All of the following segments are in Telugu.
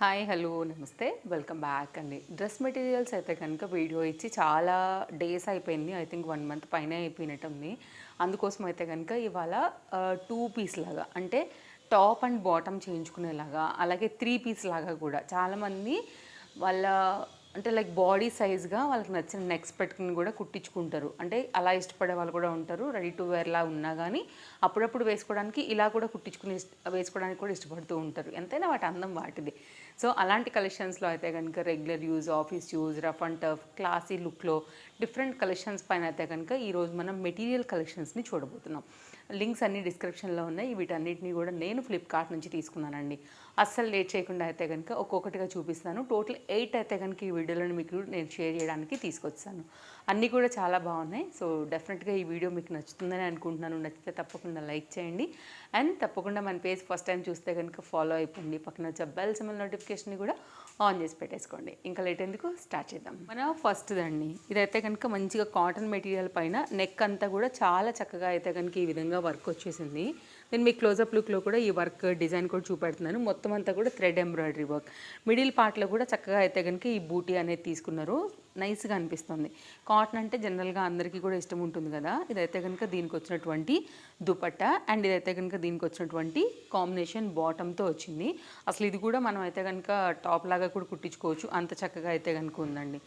హాయ్ హలో నమస్తే వెల్కమ్ బ్యాక్ అండి. డ్రెస్ మెటీరియల్స్ అయితే కనుక వీడియో ఇచ్చి చాలా డేస్ అయిపోయింది. ఐ థింక్ 1 మంత్ పైనే అయిపోయినట్టుంది. అందుకోసం అయితే కనుక ఇవాళ 2 పీస్ లాగా అంటే టాప్ అండ్ బాటమ్ చేయించుకునేలాగా, అలాగే 3 పీస్ లాగా కూడా చాలామంది వాళ్ళ అంటే లైక్ బాడీ సైజ్గా వాళ్ళకి నచ్చిన నెక్స్ పెట్టుకుని కూడా కుట్టించుకుంటారు. అంటే అలా ఇష్టపడే వాళ్ళు కూడా ఉంటారు. రెడీ టు వేర్లా ఉన్నా కానీ అప్పుడప్పుడు వేసుకోవడానికి ఇలా కూడా కుట్టించుకుని వేసుకోవడానికి కూడా ఇష్టపడుతూ ఉంటారు. ఎంతైనా వాటి అందం వాటిది. సో అలాంటి కలెక్షన్స్లో అయితే కనుక regular use, office use, rough and tough, classy లుక్లో డిఫరెంట్ కలెక్షన్స్ పైన అయితే కనుక ఈరోజు మనం మెటీరియల్ కలెక్షన్స్ని చూడబోతున్నాం. లింక్స్ అన్ని డిస్క్రిప్షన్లో ఉన్నాయి. వీటన్నిటిని కూడా నేను ఫ్లిప్కార్ట్ నుంచి తీసుకున్నానండి. అస్సలు లేట్ చేయకుండా అయితే కనుక ఒక్కొక్కటిగా చూపిస్తాను. టోటల్ 8 అయితే కనుక ఈ వీడియోలను మీకు నేను షేర్ చేయడానికి తీసుకొచ్చాను. అన్నీ కూడా చాలా బాగున్నాయి. సో డెఫినెట్గా ఈ వీడియో మీకు నచ్చుతుందని అనుకుంటున్నాను. నచ్చితే తప్పకుండా లైక్ చేయండి. అండ్ తప్పకుండా మన పేజ్ ఫస్ట్ టైం చూస్తే కనుక ఫాలో అయిపోండి. పక్కన వచ్చే బెల్ సింబల్ నోటిఫికేషన్ని కూడా ఆన్ చేసి పెట్టేసుకోండి. ఇంకా లేట్ ఎందుకు స్టార్ట్ చేద్దాం. మన ఫస్ట్దండి, ఇదైతే కనుక మంచిగా కాటన్ మెటీరియల్ పైన నెక్ అంతా కూడా చాలా చక్కగా అయితే కనుక ఈ విధంగా వర్క్ వచ్చేసింది. నేను మీ క్లోజప్ లుక్లో కూడా ఈ వర్క్ డిజైన్ కూడా చూపెడుతున్నాను. మొత్తం అంతా కూడా థ్రెడ్ ఎంబ్రాయిడరీ వర్క్. మిడిల్ పార్ట్లో కూడా చక్కగా అయితే కనుక ఈ బూటీ అనేది తీసుకున్నారు. నైస్గా అనిపిస్తుంది. కాటన్ అంటే జనరల్గా అందరికీ కూడా ఇష్టం ఉంటుంది కదా. ఇదైతే కనుక దీనికి వచ్చినటువంటి దుపట్టా అండ్ ఇదైతే కనుక దీనికి వచ్చినటువంటి కాంబినేషన్ బాటమ్తో వచ్చింది. అసలు ఇది కూడా మనం అయితే కనుక టాప్ లాగా కూడా కుట్టించుకోవచ్చు. అంత చక్కగా అయితే కనుక ఉందండి.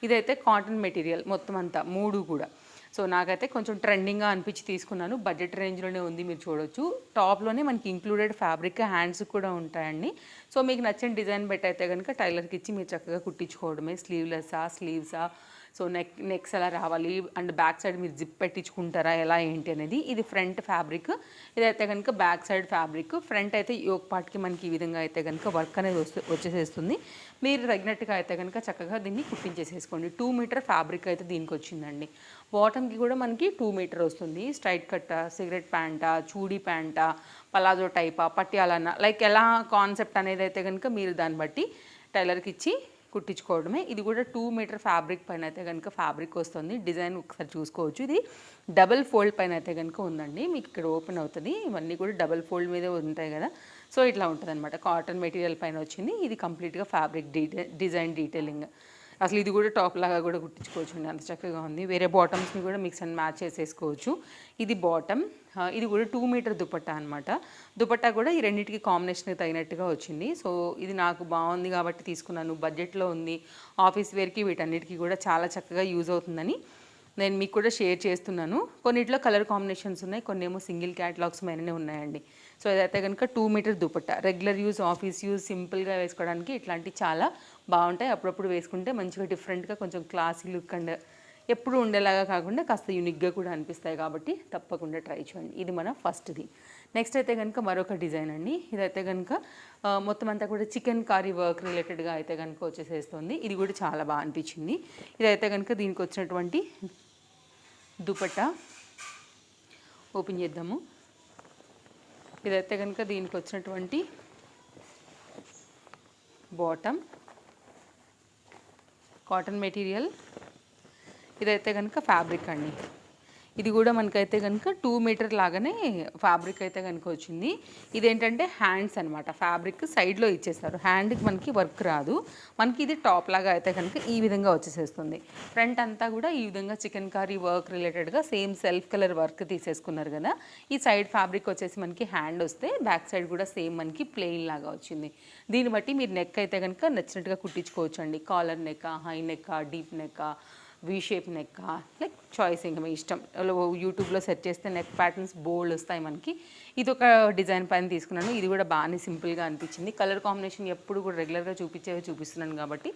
ఇదైతే కాటన్ మెటీరియల్ మొత్తం అంతా 3 కూడా. సో నాకైతే కొంచెం ట్రెండింగ్గా అనిపించి తీసుకున్నాను. బడ్జెట్ రేంజ్లోనే ఉంది, మీరు చూడొచ్చు. టాప్లోనే మనకి ఇంక్లూడెడ్ ఫ్యాబ్రిక్ హ్యాండ్స్ కూడా ఉంటాయండి. సో మీకు నచ్చిన డిజైన్ బట్టి అయితే కనుక టైలర్కి ఇచ్చి మీరు చక్కగా కుట్టించుకోవడమే. స్లీవ్సా సో నెక్స్ ఎలా రావాలి అండ్ బ్యాక్ సైడ్ మీరు జిప్ పెట్టించుకుంటారా ఎలా ఏంటి అనేది. ఇది ఫ్రంట్ ఫ్యాబ్రిక్, ఇదైతే కనుక బ్యాక్ సైడ్ ఫ్యాబ్రిక్. ఫ్రంట్ అయితే యోక్ పార్ట్కి మనకి ఈ విధంగా అయితే కనుక వర్క్ అనేది వచ్చేసేస్తుంది. మీరు తగినట్టుగా అయితే కనుక చక్కగా దీన్ని కుట్టించేసేసుకోండి. 2 మీటర్ ఫ్యాబ్రిక్ అయితే దీనికి వచ్చిందండి. బాటమ్కి కూడా మనకి 2 మీటర్ వస్తుంది. స్ట్రైట్ కట్టా, సిగరెట్ ప్యాంటా, చూడీ ప్యాంటా, పలాజో టైపా, పట్యాలన్నా లైక్ ఎలా కాన్సెప్ట్ అనేది అయితే కనుక మీరు దాన్ని బట్టి టైలర్కి ఇచ్చి కుట్టించుకోవడమే. ఇది కూడా 2 మీటర్ ఫ్యాబ్రిక్ పైన అయితే కనుక ఫ్యాబ్రిక్ వస్తుంది. డిజైన్ ఒకసారి చూసుకోవచ్చు. ఇది డబల్ ఫోల్డ్ పైన అయితే కనుక ఉందండి. మీకు ఇక్కడ ఓపెన్ అవుతుంది. ఇవన్నీ కూడా డబల్ ఫోల్డ్ మీదే ఉంటాయి కదా. సో ఇట్లా ఉంటుంది అనమాట. కాటన్ మెటీరియల్ పైన వచ్చింది. ఇది కంప్లీట్గా ఫ్యాబ్రిక్ డిజైన్ డీటెయిలింగ్. అసలు ఇది కూడా టాప్ లాగా కూడా కుట్టించుకోవచ్చు అండి. అంత చక్కగా ఉంది. వేరే బాటమ్స్ని కూడా మిక్స్ అండ్ మ్యాచ్ చేసేసుకోవచ్చు. ఇది బాటమ్. ఇది కూడా 2 మీటర్ దుపట్టా అనమాట. దుపట్టా కూడా ఈ రెండింటికి కాంబినేషన్కి తగినట్టుగా వచ్చింది. సో ఇది నాకు బాగుంది కాబట్టి తీసుకున్నాను. బడ్జెట్లో ఉంది. ఆఫీస్ వేర్కి వీటన్నిటికీ కూడా చాలా చక్కగా యూజ్ అవుతుందని నేను మీకు కూడా షేర్ చేస్తున్నాను. కొన్నిట్లో కలర్ కాంబినేషన్స్ ఉన్నాయి, కొన్ని ఏమో సింగిల్ క్యాటలాగ్స్ పైననే ఉన్నాయండి. సో ఇదైతే కనుక 2 metre dupatta. Regular use, office use, సింపుల్గా వేసుకోవడానికి ఇట్లాంటివి చాలా బాగుంటాయి. అప్పుడప్పుడు వేసుకుంటే మంచిగా డిఫరెంట్గా కొంచెం క్లాసీ లుక్ అండ్ ఎప్పుడు ఉండేలాగా కాకుండా కాస్త యూనిక్గా కూడా అనిపిస్తాయి. కాబట్టి తప్పకుండా ట్రై చేయండి. ఇది మన ఫస్ట్ది. నెక్స్ట్ అయితే కనుక మరొక డిజైన్ అండి. ఇదైతే కనుక మొత్తం అంతా కూడా చికెన్ కర్రీ వర్క్ రిలేటెడ్గా అయితే కనుక వచ్చేసేస్తుంది. ఇది కూడా చాలా బాగా అనిపించింది. ఇదైతే కనుక దీనికి వచ్చినటువంటి దుపట్టా ఓపెన్ చేద్దాము. ఇదైతే కనుక దీనికి వచ్చినటువంటి బాటమ్ కాటన్ మెటీరియల్. ఇదైతే కనుక ఫ్యాబ్రిక్ అండి. ఇది కూడా మనకైతే కనుక 2 మీటర్ లాగానే ఫ్యాబ్రిక్ అయితే కనుక వచ్చింది. ఇదేంటంటే హ్యాండ్స్ అనమాట. ఫ్యాబ్రిక్ సైడ్లో ఇచ్చేస్తారు. హ్యాండ్కి మనకి వర్క్ రాదు. మనకి ఇది టాప్ లాగా అయితే కనుక ఈ విధంగా వచ్చేసేస్తుంది. ఫ్రంట్ అంతా కూడా ఈ విధంగా చికెన్ కర్రీ వర్క్ రిలేటెడ్గా సేమ్ సెల్ఫ్ కలర్ వర్క్ తీసేసుకున్నారు కదా. ఈ సైడ్ ఫ్యాబ్రిక్ వచ్చేసి మనకి హ్యాండ్ వస్తే బ్యాక్ సైడ్ కూడా సేమ్ మనకి ప్లెయిన్ లాగా వచ్చింది. దీన్ని బట్టి మీరు నెక్ అయితే కనుక నచ్చినట్టుగా కుట్టించుకోవచ్చు అండి. Collar neck, high neck, deep neck, V shape neck, like choice ఇంకా మీ ఇష్టం. యూట్యూబ్లో సెర్చ్ చేస్తే నెక్ ప్యాటర్న్స్ బోల్డ్ వస్తాయి మనకి. ఇది ఒక డిజైన్ పైన తీసుకున్నాను. ఇది కూడా బాగానే సింపుల్గా అనిపించింది. కలర్ కాంబినేషన్ ఎప్పుడు కూడా రెగ్యులర్గా చూపిస్తున్నాను కాబట్టి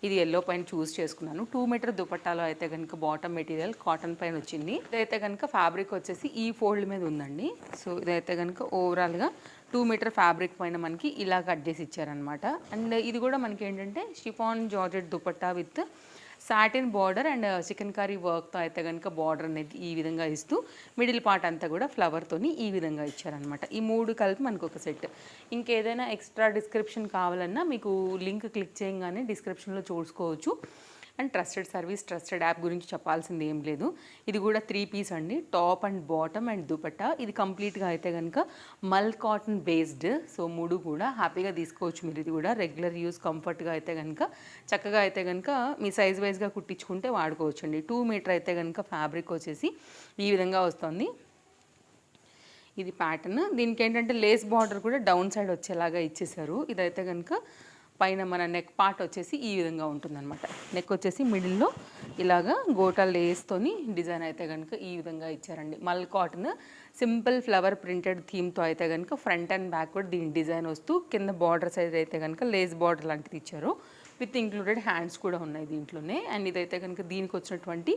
ఇది ఎల్లో పైన చూస్ చేసుకున్నాను. 2 మీటర్ దుపట్టాలో అయితే కనుక బాటమ్ మెటీరియల్ కాటన్ పైన వచ్చింది. ఇదైతే కనుక ఫ్యాబ్రిక్ వచ్చేసి ఈ ఫోల్డ్ మీద ఉందండి. సో ఇదైతే కనుక ఓవరాల్గా 2 మీటర్ ఫ్యాబ్రిక్ పైన మనకి ఇలా కట్ చేసి ఇచ్చారనమాట. అండ్ ఇది కూడా మనకి ఏంటంటే chiffon georgette dupatta with satin border and chicken curry వర్క్తో అయితే కనుక బార్డర్ అనేది ఈ విధంగా ఇస్తూ మిడిల్ పార్ట్ అంతా కూడా ఫ్లవర్తోని ఈ విధంగా ఇచ్చారనమాట. ఈ 3 కలిపి మనకు ఒక సెట్. ఇంకేదైనా ఎక్స్ట్రా డిస్క్రిప్షన్ కావాలన్నా మీకు లింక్ క్లిక్ చేయగానే డిస్క్రిప్షన్లో చూసుకోవచ్చు. And trusted service, trusted app గురించి చెప్పాల్సింది ఏం లేదు. ఇది కూడా 3 పీస్ అండి, top and bottom and dupatta. ఇది కంప్లీట్గా అయితే కనుక మల్ కాటన్ బేస్డ్. సో 3 కూడా హ్యాపీగా తీసుకోవచ్చు మీరు. ఇది కూడా రెగ్యులర్ యూస్ కంఫర్ట్గా అయితే కనుక చక్కగా అయితే కనుక మీ సైజ్ వైజ్గా కుట్టించుకుంటే వాడుకోవచ్చు అండి. 2 మీటర్ అయితే కనుక ఫ్యాబ్రిక్ వచ్చేసి ఈ విధంగా వస్తుంది. ఇది ప్యాటర్న్. దీనికి ఏంటంటే లేస్ బార్డర్ కూడా డౌన్ సైడ్ వచ్చేలాగా ఇచ్చేసారు. ఇదైతే కనుక పైన మన నెక్ పార్ట్ వచ్చేసి ఈ విధంగా ఉంటుందన్నమాట. నెక్ వచ్చేసి మిడిల్లో ఇలాగా గోటా లేస్తోని డిజైన్ అయితే కనుక ఈ విధంగా ఇచ్చారండి. మల్ కాటన్ సింపుల్ ఫ్లవర్ ప్రింటెడ్ థీమ్తో అయితే కనుక ఫ్రంట్ అండ్ బ్యాక్ కూడా దీని డిజైన్ వస్తూ కింద బార్డర్ సైజ్ అయితే కనుక లేస్ బార్డర్ లాంటిది ఇచ్చారు. విత్ ఇంక్లూడెడ్ హ్యాండ్స్ కూడా ఉన్నాయి దీంట్లోనే. అండ్ ఇదైతే కనుక దీనికి వచ్చినటువంటి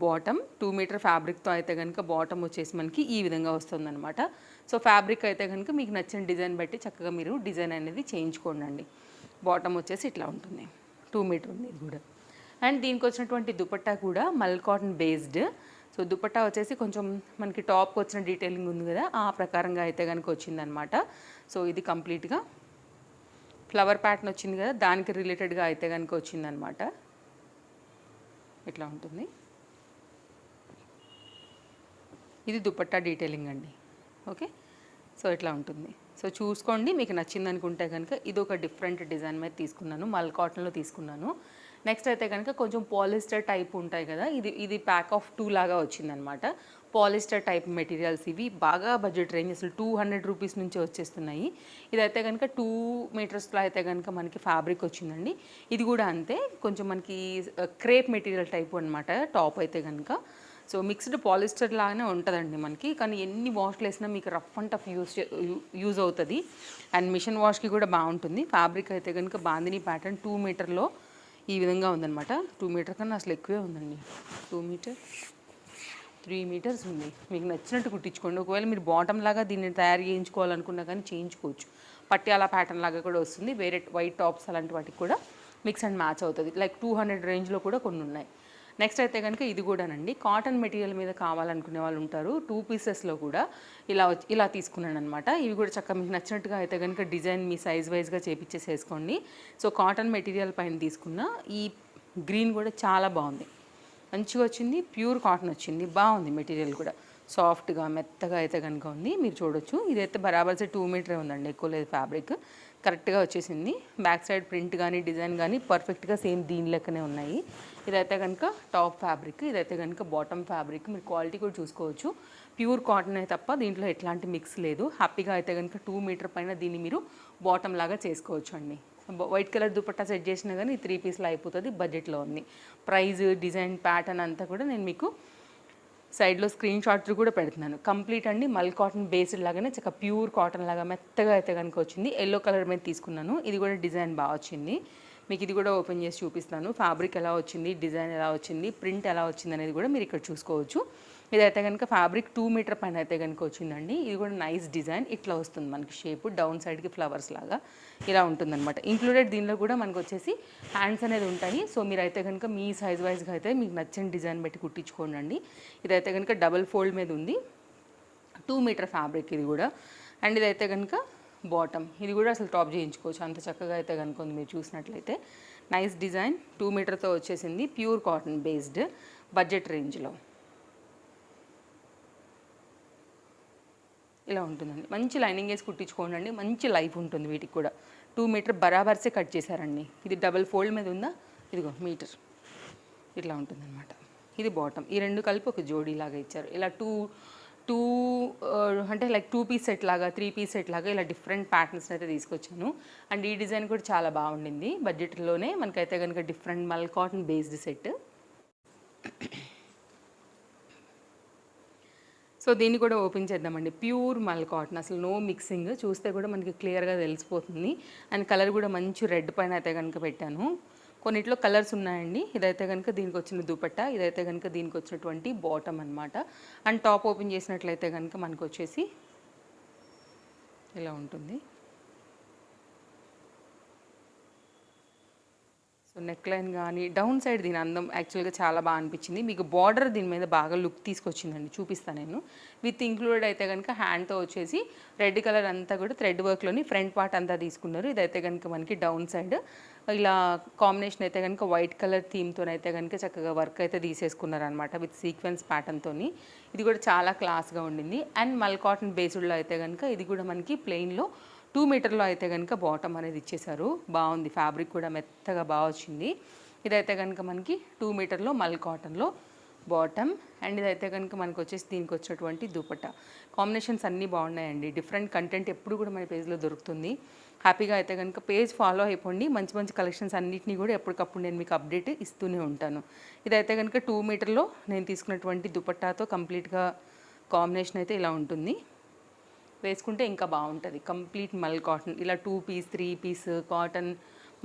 బాటమ్ 2 మీటర్ ఫ్యాబ్రిక్తో అయితే కనుక బాటమ్ వచ్చేసి మనకి ఈ విధంగా వస్తుందన్నమాట. సో ఫ్యాబ్రిక్ అయితే కనుక మీకు నచ్చిన డిజైన్ బట్టి చక్కగా మీరు డిజైన్ అనేది చేయించుకోండి. బాటమ్ వచ్చేసి ఇట్లా ఉంటుంది, 2 మీటర్ ఉంది ఇది కూడా. అండ్ దీనికి వచ్చినటువంటి దుపట్టా కూడా మల్ కాటన్ బేస్డ్. సో దుపట్టా వచ్చేసి కొంచెం మనకి టాప్కి వచ్చిన డీటెయిలింగ్ ఉంది కదా, ఆ ప్రకారంగా అయితే కనుక వచ్చిందనమాట. సో ఇది కంప్లీట్గా ఫ్లవర్ ప్యాటర్న్ వచ్చింది కదా, దానికి రిలేటెడ్గా అయితే కనుక వచ్చిందనమాట. ఇట్లా ఉంటుంది. ఇది దుపట్టా డీటెయిలింగ్ అండి. ఓకే, సో ఇట్లా ఉంటుంది. సో చూసుకోండి, మీకు నచ్చింది అనుకుంటే కనుక ఇది ఒక డిఫరెంట్ డిజైన్ మీద తీసుకున్నాను, మల్ కాటన్లో తీసుకున్నాను. నెక్స్ట్ అయితే కనుక కొంచెం పాలిస్టర్ టైప్ ఉంటాయి కదా, ఇది ప్యాక్ ఆఫ్ 2 లాగా వచ్చిందనమాట. పాలిస్టర్ టైప్ మెటీరియల్స్ ఇవి బాగా బడ్జెట్ రేంజ్, అసలు 200 రూపీస్ నుంచి వచ్చేస్తున్నాయి. ఇదైతే కనుక 2 మీటర్స్లో అయితే కనుక మనకి ఫ్యాబ్రిక్ వచ్చిందండి. ఇది కూడా అంతే, కొంచెం మనకి క్రేప్ మెటీరియల్ టైప్ అనమాట టాప్ అయితే కనుక. సో మిక్స్డ్ పాలిస్టర్ లాగానే ఉంటుందండి మనకి, కానీ ఎన్ని వాష్లు వేసినా మీకు రఫ్ అండ్ టఫ్ యూజ్ అవుతుంది. అండ్ మిషన్ వాష్కి కూడా బాగుంటుంది. ఫ్యాబ్రిక్ అయితే కనుక బాందిని ప్యాటర్న్ 2 మీటర్లో ఈ విధంగా ఉందన్నమాట. 2 మీటర్ కన్నా అసలు ఎక్కువే ఉందండి. 2 మీటర్ 3 మీటర్స్ ఉంది. మీకు నచ్చినట్టు కుట్టించుకోండి. ఒకవేళ మీరు బాటమ్ లాగా దీన్ని తయారు చేయించుకోవాలనుకున్నా కానీ చేయించుకోవచ్చు. పట్యాల ప్యాటర్న్ లాగా కూడా వస్తుంది. వేరే వైట్ టాప్స్ అలాంటి వాటికి కూడా మిక్స్ అండ్ మ్యాచ్ అవుతుంది. లైక్ 200 రేంజ్లో కూడా కొన్ని ఉన్నాయి. నెక్స్ట్ అయితే కనుక ఇది కూడానండి, కాటన్ మెటీరియల్ మీద కావాలనుకునే వాళ్ళు ఉంటారు. 2 పీసెస్లో కూడా ఇలా తీసుకున్నాను అనమాట. ఇవి కూడా చక్కగా మీకు నచ్చినట్టుగా అయితే కనుక డిజైన్ మీ సైజ్ వైజ్గా చేపించేసేసుకోండి. సో కాటన్ మెటీరియల్ పైన తీసుకున్న ఈ గ్రీన్ కూడా చాలా బాగుంది, మంచిగా వచ్చింది. ప్యూర్ కాటన్ వచ్చింది, బాగుంది. మెటీరియల్ కూడా సాఫ్ట్గా మెత్తగా అయితే కనుక ఉంది, మీరు చూడొచ్చు. ఇదైతే బరాబర్సే 2 మీటరే ఉందండి, ఎక్కువ లేదు. ఫ్యాబ్రిక్ కరెక్ట్గా వచ్చేసింది. బ్యాక్ సైడ్ ప్రింట్ కానీ డిజైన్ కానీ పర్ఫెక్ట్గా సేమ్ దీని లెక్కనే ఉన్నాయి. ఇదైతే కనుక టాప్ ఫ్యాబ్రిక్, ఇదైతే కనుక బాటమ్ ఫ్యాబ్రిక్. మీరు క్వాలిటీ కూడా చూసుకోవచ్చు. ప్యూర్ కాటన్ అయితే తప్ప దీంట్లో ఎట్లాంటి మిక్స్ లేదు. హ్యాపీగా అయితే కనుక 2 మీటర్ పైన దీన్ని మీరు బాటమ్ లాగా చేసుకోవచ్చు అండి. వైట్ కలర్ దుపట్టా సెట్ చేసినా కానీ 3 పీస్లో అయిపోతుంది, బడ్జెట్లో ఉంది. ప్రైజ్, డిజైన్, ప్యాటర్న్ అంతా కూడా నేను మీకు సైడ్లో స్క్రీన్ షాట్స్ కూడా పెడుతున్నాను. కంప్లీట్ అండి మల్ కాటన్ బేస్డ్ లాగానే చక్కగా ప్యూర్ కాటన్ లాగా మెత్తగా అయితే కనుక వచ్చింది. ఎల్లో కలర్ మీద తీసుకున్నాను. ఇది కూడా డిజైన్ బాగా వచ్చింది. మీకు ఇది కూడా ఓపెన్ చేసి చూపిస్తాను. ఫ్యాబ్రిక్ ఎలా వచ్చింది, డిజైన్ ఎలా వచ్చింది, ప్రింట్ ఎలా వచ్చింది అనేది కూడా మీరు ఇక్కడ చూసుకోవచ్చు. ఇదైతే కనుక ఫ్యాబ్రిక్ 2 మీటర్ పైన అయితే కనుక వచ్చిందండి. ఇది కూడా నైస్ డిజైన్. ఇట్లా వస్తుంది మనకి షేప్, డౌన్ సైడ్కి ఫ్లవర్స్ లాగా ఇలా ఉంటుందన్నమాట. ఇంక్లూడెడ్ దీనిలో కూడా మనకు వచ్చేసి హ్యాండ్స్ అనేది ఉంటాయి. సో మీరైతే కనుక మీ సైజ్ వైజ్గా అయితే మీకు నచ్చిన డిజైన్ పెట్టి కుట్టించుకోండి. ఇదైతే కనుక డబల్ ఫోల్డ్ మీద ఉంది, 2 మీటర్ ఫ్యాబ్రిక్ ఇది కూడా. అండ్ ఇదైతే కనుక బాటమ్, ఇది కూడా అసలు టాప్ చేయించుకోవచ్చు, అంత చక్కగా అయితే కనుక ఉంది. మీరు చూసినట్లయితే నైస్ డిజైన్, 2 మీటర్తో వచ్చేసింది. ప్యూర్ కాటన్ బేస్డ్, బడ్జెట్ రేంజ్లో ఇలా ఉంటుందండి. మంచి లైనింగ్ వేసి కుట్టించుకోండి, మంచి లైఫ్ ఉంటుంది వీటికి కూడా. 2 మీటర్ బరాబర్సే కట్ చేశారండి. ఇది డబల్ ఫోల్డ్ మీద ఉందా, ఇదిగో మీటర్ ఇట్లా ఉంటుందన్నమాట. ఇది బాటమ్. ఈ రెండు కలిపి ఒక జోడీ లాగా ఇచ్చారు. ఇలా టూ అంటే లైక్ 2 పీస్ సెట్ లాగా, 3 పీస్ సెట్ లాగా ఇలా డిఫరెంట్ ప్యాటర్న్స్ అయితే తీసుకొచ్చాను. అండ్ ఈ డిజైన్ కూడా చాలా బాగుండింది. బడ్జెట్లోనే మనకైతే కనుక డిఫరెంట్ మల్ కాటన్ బేస్డ్ సెట్. సో దీన్ని కూడా ఓపెన్ చేద్దామండి. ప్యూర్ మల్ కాటన్, అసలు నో మిక్సింగ్. చూస్తే కూడా మనకి క్లియర్గా తెలిసిపోతుంది. అండ్ కలర్ కూడా మంచి రెడ్ పైన అయితే కనుక పెట్టాను. కొన్నిట్లో కలర్స్ ఉన్నాయండి. ఇదైతే కనుక దీనికి వచ్చిన దుపట్టా, ఇదైతే కనుక దీనికి వచ్చినటువంటి బాటమ్ అనమాట. అండ్ టాప్ ఓపెన్ చేసినట్లయితే కనుక మనకు వచ్చేసి ఇలా ఉంటుంది. సో నెక్ లైన్ కానీ డౌన్ సైడ్ దీని అందం యాక్చువల్గా చాలా బాగా అనిపించింది. మీకు బార్డర్ దీని మీద బాగా లుక్ తీసుకొచ్చిందండి, చూపిస్తాను నేను. విత్ ఇంక్లూడెడ్ అయితే కనుక హ్యాండ్తో వచ్చేసి రెడ్ కలర్ అంతా కూడా థ్రెడ్ వర్క్లోని ఫ్రంట్ పార్ట్ అంతా తీసుకున్నారు. ఇదైతే కనుక మనకి డౌన్ సైడ్ ఇలా కాంబినేషన్ అయితే కనుక వైట్ కలర్ థీమ్తో అయితే కనుక చక్కగా వర్క్ అయితే తీసేసుకున్నారనమాట విత్ సీక్వెన్స్ ప్యాటర్న్తో. ఇది కూడా చాలా క్లాస్గా ఉండింది. అండ్ మల్ కాటన్ బేస్డ్లో అయితే కనుక ఇది కూడా మనకి ప్లెయిన్లో 2 మీటర్లో అయితే కనుక బాటమ్ అనేది ఇచ్చేసారు. బాగుంది, ఫ్యాబ్రిక్ కూడా మెత్తగా బాగా వచ్చింది. ఇదైతే కనుక మనకి 2 మీటర్లో మల్ కాటన్లో బాటమ్. అండ్ ఇదైతే కనుక మనకు వచ్చేసి దీనికి వచ్చినటువంటి దుపట్టా. కాంబినేషన్స్ అన్నీ బాగున్నాయండి. డిఫరెంట్ కంటెంట్ ఎప్పుడు కూడా మన పేజ్లో దొరుకుతుంది. హ్యాపీగా అయితే కనుక పేజ్ ఫాలో అయిపోండి. మంచి మంచి కలెక్షన్స్ అన్నింటినీ కూడా ఎప్పటికప్పుడు నేను మీకు అప్డేట్ ఇస్తూనే ఉంటాను. ఇదైతే కనుక 2 మీటర్లో నేను తీసుకున్నటువంటి దుపట్టాతో కంప్లీట్గా కాంబినేషన్ అయితే ఇలా ఉంటుంది. వేసుకుంటే ఇంకా బాగుంటుంది. కంప్లీట్ మల్ కాటన్, ఇలా 2 పీస్ 3 పీస్ కాటన్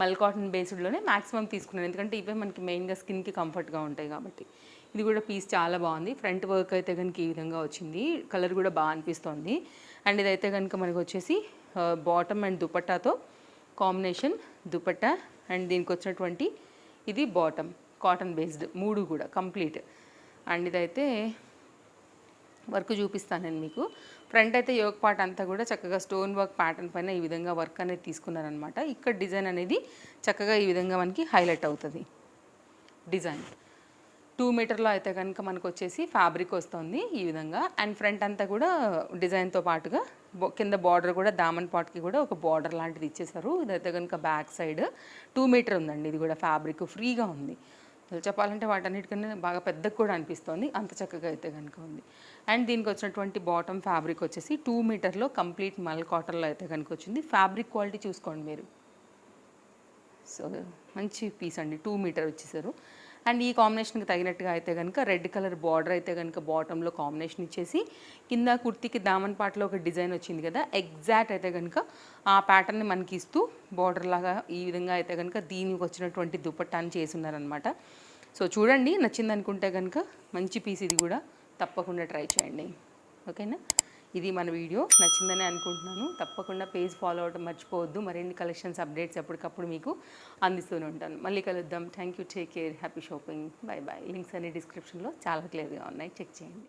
మల్ కాటన్ బేస్డ్లోనే మ్యాక్సిమం తీసుకున్నాను, ఎందుకంటే ఇవే మనకి మెయిన్గా స్కిన్కి కంఫర్ట్గా ఉంటాయి కాబట్టి. ఇది కూడా పీస్ చాలా బాగుంది. ఫ్రంట్ వర్క్ అయితే కనుక ఈ విధంగా వచ్చింది. కలర్ కూడా బాగా అనిపిస్తుంది. అండ్ ఇదైతే కనుక మనకు వచ్చేసి బాటమ్ అండ్ దుపట్టాతో కాంబినేషన్ దుపట్టా. అండ్ దీనికి వచ్చినటువంటి ఇది బాటమ్ కాటన్ బేస్డ్, 3 కూడా కంప్లీట్. అండ్ ఇదైతే వర్క్ చూపిస్తాను నేను మీకు. ఫ్రంట్ అయితే యోక్ పార్ట్ అంతా కూడా చక్కగా స్టోన్ వర్క్ ప్యాటర్న్ పైన ఈ విధంగా వర్క్ అనేది తీసుకున్నారనమాట. ఇక్కడ డిజైన్ అనేది చక్కగా ఈ విధంగా మనకి హైలైట్ అవుతుంది. డిజైన్ 2 మీటర్లో అయితే కనుక మనకు వచ్చేసి ఫ్యాబ్రిక్ వస్తుంది ఈ విధంగా. అండ్ ఫ్రంట్ అంతా కూడా డిజైన్తో పాటుగా కింద బార్డర్ కూడా దామన్ పాట్కి కూడా ఒక బార్డర్ లాంటిది ఇచ్చేసారు. ఇదైతే కనుక బ్యాక్ సైడ్ 2 మీటర్ ఉందండి. ఇది కూడా ఫ్యాబ్రిక్ ఫ్రీగా ఉంది. చెప్పాలంటే వాటన్నిటికన్నా బాగా పెద్దగా కూడా అనిపిస్తుంది, అంత చక్కగా అయితే కనుక ఉంది. అండ్ దీనికి వచ్చినటువంటి బాటమ్ ఫ్యాబ్రిక్ వచ్చేసి 2 మీటర్లో కంప్లీట్ మల్ కాటన్లో అయితే కనుక వచ్చింది. ఫ్యాబ్రిక్ క్వాలిటీ చూసుకోండి మీరు. సో మంచి పీస్ అండి, 2 మీటర్ వచ్చేసారు. అండ్ ఈ కాంబినేషన్కి తగినట్టుగా అయితే కనుక రెడ్ కలర్ బార్డర్ అయితే కనుక బాటంలో కాంబినేషన్ ఇచ్చేసి కింద కుర్తికి దామన్ పాటలో ఒక డిజైన్ వచ్చింది కదా, ఎగ్జాక్ట్ అయితే కనుక ఆ ప్యాటర్న్ని మనకి ఇస్తూ బార్డర్ లాగా ఈ విధంగా అయితే కనుక దీనికి వచ్చినటువంటి దుపట్టాన్ని చేసి ఉన్నారనమాట. సో చూడండి, నచ్చింది అనుకుంటే కనుక మంచి పీస్, ఇది కూడా తప్పకుండా ట్రై చేయండి. ఓకేనా? ఇది మన వీడియో నచ్చిందని అనుకుంటున్నాను. తప్పకుండా పేజ్ ఫాలో అవ్వడం మర్చిపోవద్దు. మరిన్ని కలెక్షన్స్ అప్డేట్స్ ఎప్పటికప్పుడు మీకు అందిస్తూనే ఉంటాను. మళ్ళీ కలుద్దాం. Thank you, take care, happy shopping, bye bye. Links అన్ని డిస్క్రిప్షన్లో చాలా క్లియర్గా ఉన్నాయి, చెక్ చేయండి.